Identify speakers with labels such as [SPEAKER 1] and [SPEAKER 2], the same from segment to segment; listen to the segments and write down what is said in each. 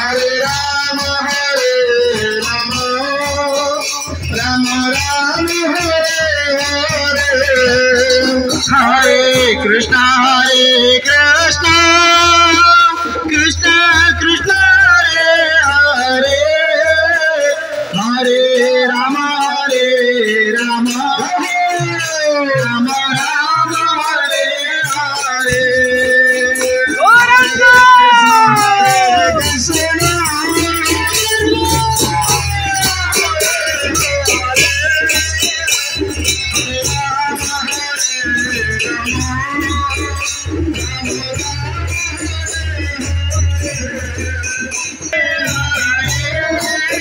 [SPEAKER 1] Hare Rama Rama Rama Hare Krishna Krishna Krishna Hare Hare Rama Rama Rama Rama Hare Hare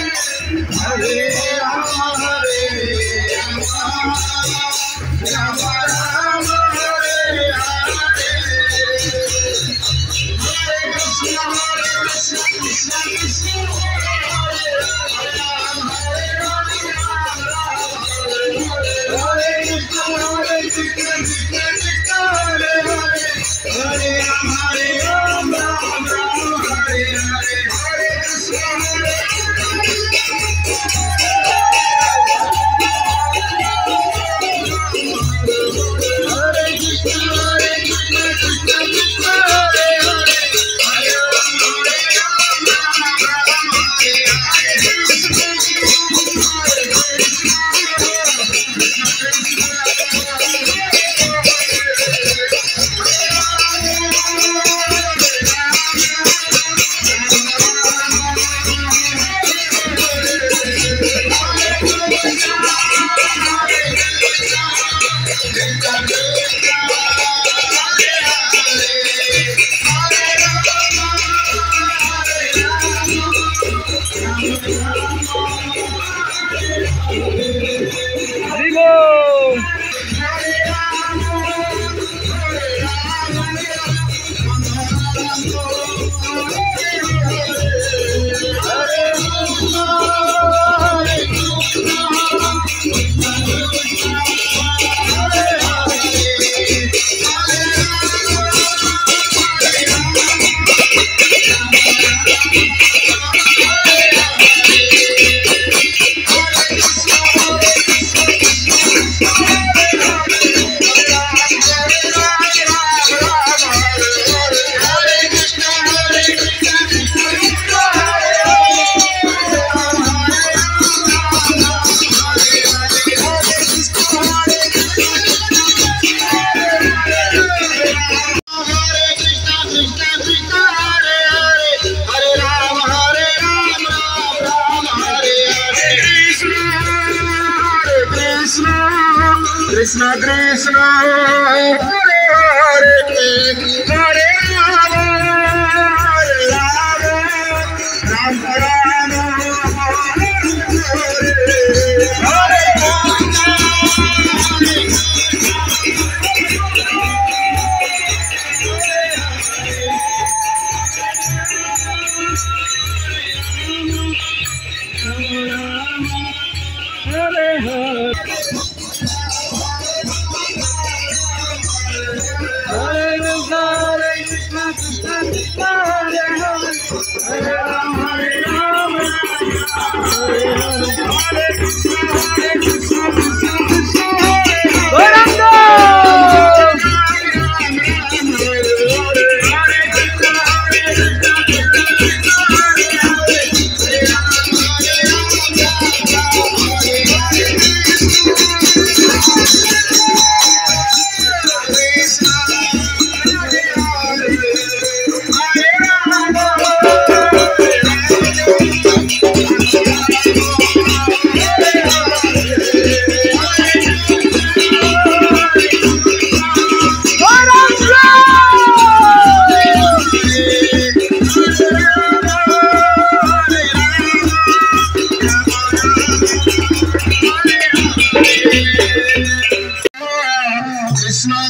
[SPEAKER 1] Krishna Krishna Hare Hare Hare Rama Rama Rama Hare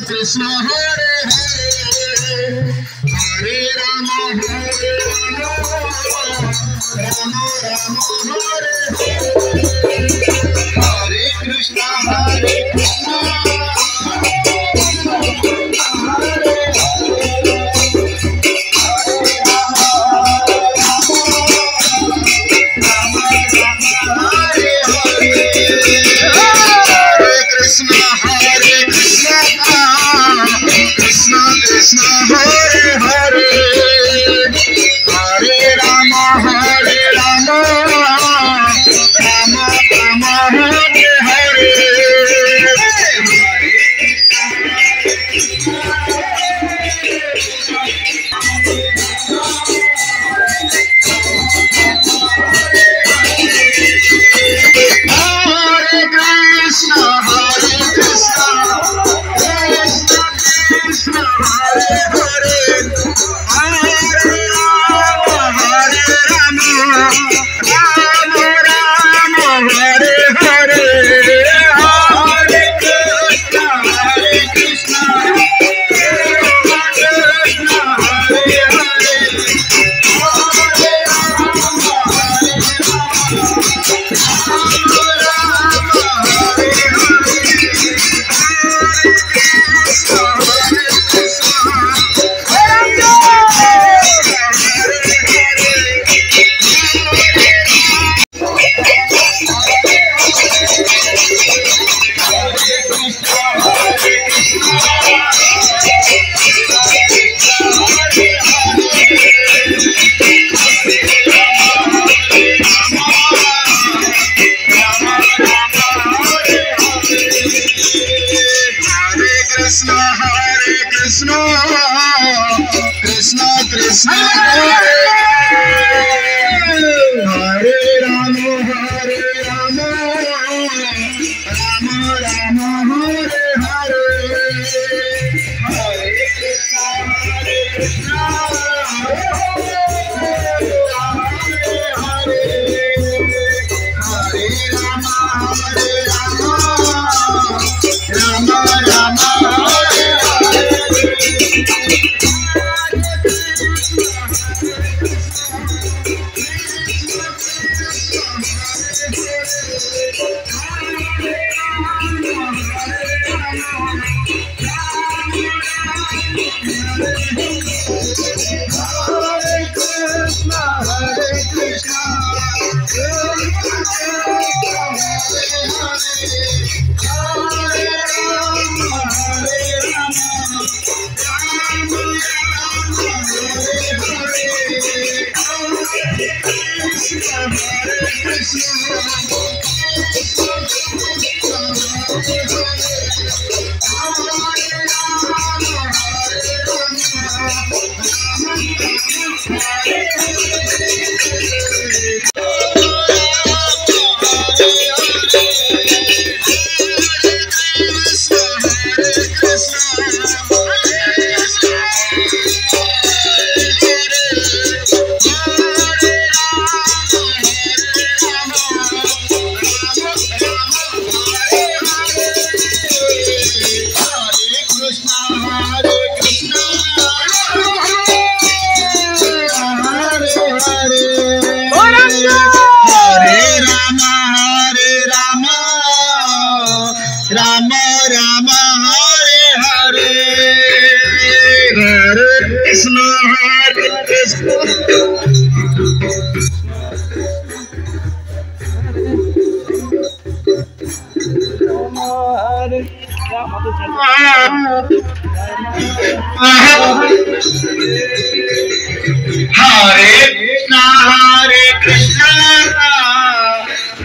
[SPEAKER 1] Krishna Hare Hare Hare Rama Hare Rama Rama Hare Hare Krishna Hare Krishna Hare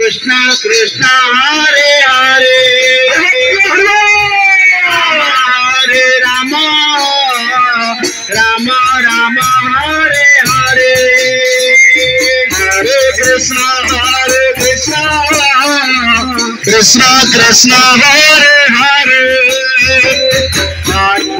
[SPEAKER 1] Krishna Krishna Hare Hare Hare Rama Rama Rama Hare Hare Hare Krishna Krishna Krishna Hare Hare Hare Rama Hare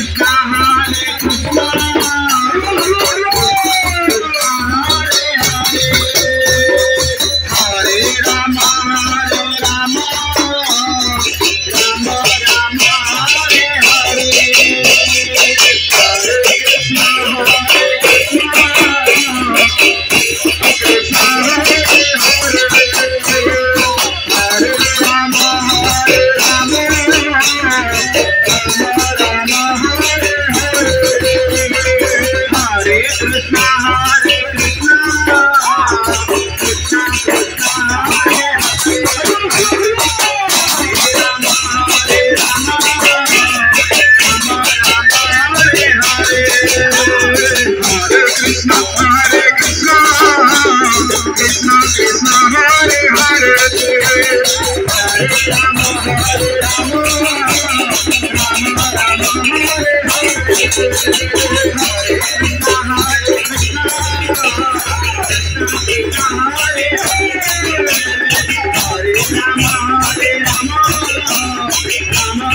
[SPEAKER 1] Krishna Hare Rama Rama Rama Hare Hare Hare Krishna Krishna Hare Hare Hare Rama Hare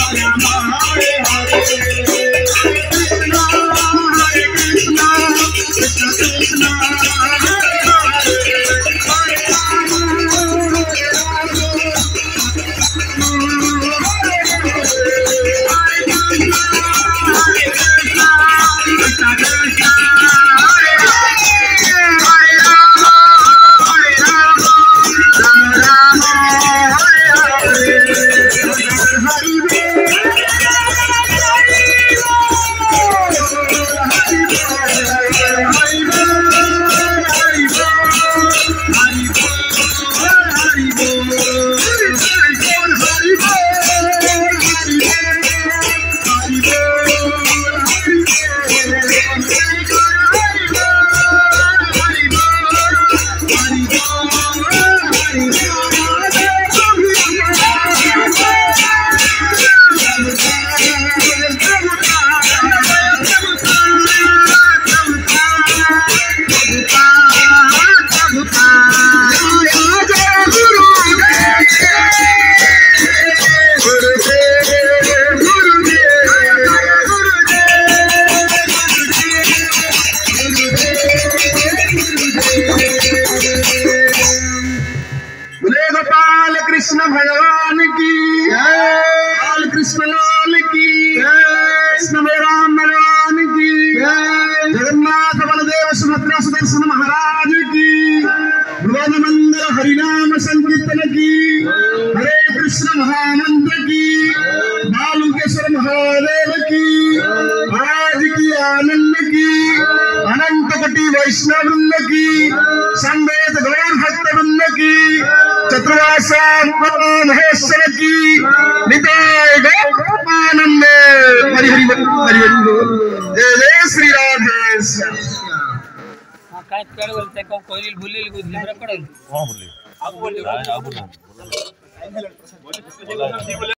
[SPEAKER 1] Krishna भगवान की बाल कृष्ण लाल की कृष्ण राम भगवान की जगन्नाथ बलदेव सुभद्रा सुदर्शन महाराज की बृहन्मंद हरिनाम संकीर्तन की हरे कृष्ण महामंत्र की बालुकेश्वर महादेव की आज की आनंद की अनंत कोटि वैष्णव वृंद की संवेद गौर भक्त वृंद की चतुर्वासा महेश्वर की निताय गोपानंद हरि हरि हरि हरि जय जय श्री राधे
[SPEAKER 2] काय कर बोलते को कोई भूलिल गुदली बरं पडल
[SPEAKER 3] बोलले